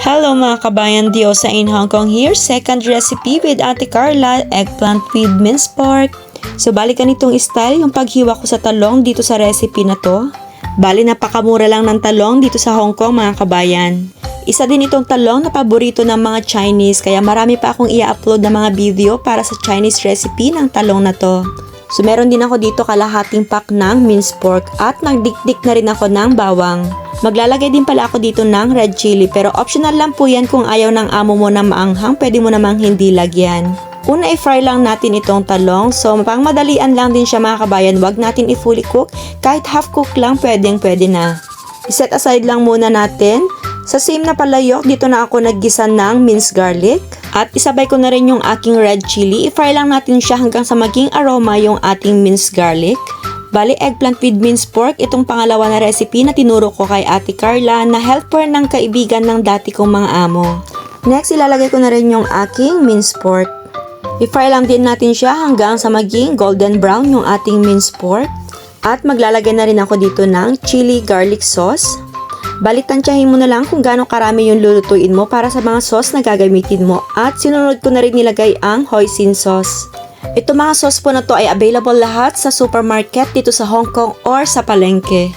Hello mga kabayan, Diosa in Hong Kong here. Second recipe with Ate Carla, eggplant with minced pork. So bali ganitong style yung paghiwa ko sa talong dito sa recipe na to. Bali napakamura lang ng talong dito sa Hong Kong mga kabayan. Isa din itong talong na paborito ng mga Chinese kaya marami pa akong i-upload na mga video para sa Chinese recipe ng talong na to. So meron din ako dito kalahating pack ng minced pork at nagdikdik na rin ako ng bawang. Maglalagay din pala ako dito ng red chili pero optional lang po yan kung ayaw ng amo mo na maanghang, pwede mo namang hindi lagyan. Una i-fry lang natin itong talong, so pang madalian lang din siya mga kabayan, wag natin i-fully cook, kahit half cook lang pwede na. I-set aside lang muna natin. Sa same na palayok, dito na ako naggisa ng minced garlic. At isabay ko na rin yung aking red chili. I-fry lang natin siya hanggang sa maging aroma yung ating minced garlic. Bali, eggplant with minced pork, itong pangalawa na recipe na tinuro ko kay Ate Carla na helper ng kaibigan ng dati kong mga amo. Next, ilalagay ko na rin yung aking minced pork. I-fry lang din natin siya hanggang sa maging golden brown yung ating minced pork. At maglalagay na rin ako dito ng chili garlic sauce. Bali, tansyahin mo na lang kung gaano karami yung lulutuin mo para sa mga sauce na gagamitin mo. At sinunod ko na rin nilagay ang hoisin sauce. Ito mga sauce po na to ay available lahat sa supermarket dito sa Hong Kong or sa palengke.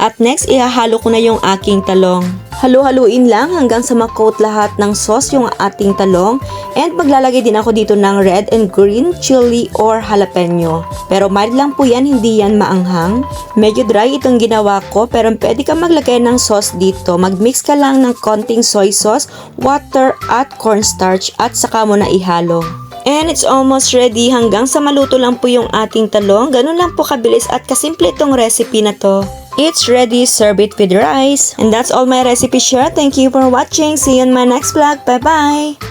At next, ihahalo ko na yung aking talong. Halu-haluin lang hanggang sa makoat lahat ng sauce yung ating talong. And maglalagay din ako dito ng red and green chili or jalapeno. Pero mild lang po yan, hindi yan maanghang. Medyo dry itong ginawa ko pero pwede ka maglagay ng sauce dito. Magmix ka lang ng konting soy sauce, water at cornstarch at saka mo na ihalo. And it's almost ready, hanggang sa maluto lang po yung ating talong. Ganun lang po kabilis at kasimple itong recipe na to. It's ready, serve it with rice. And that's all my recipe share. Thank you for watching. See you in my next vlog. Bye bye!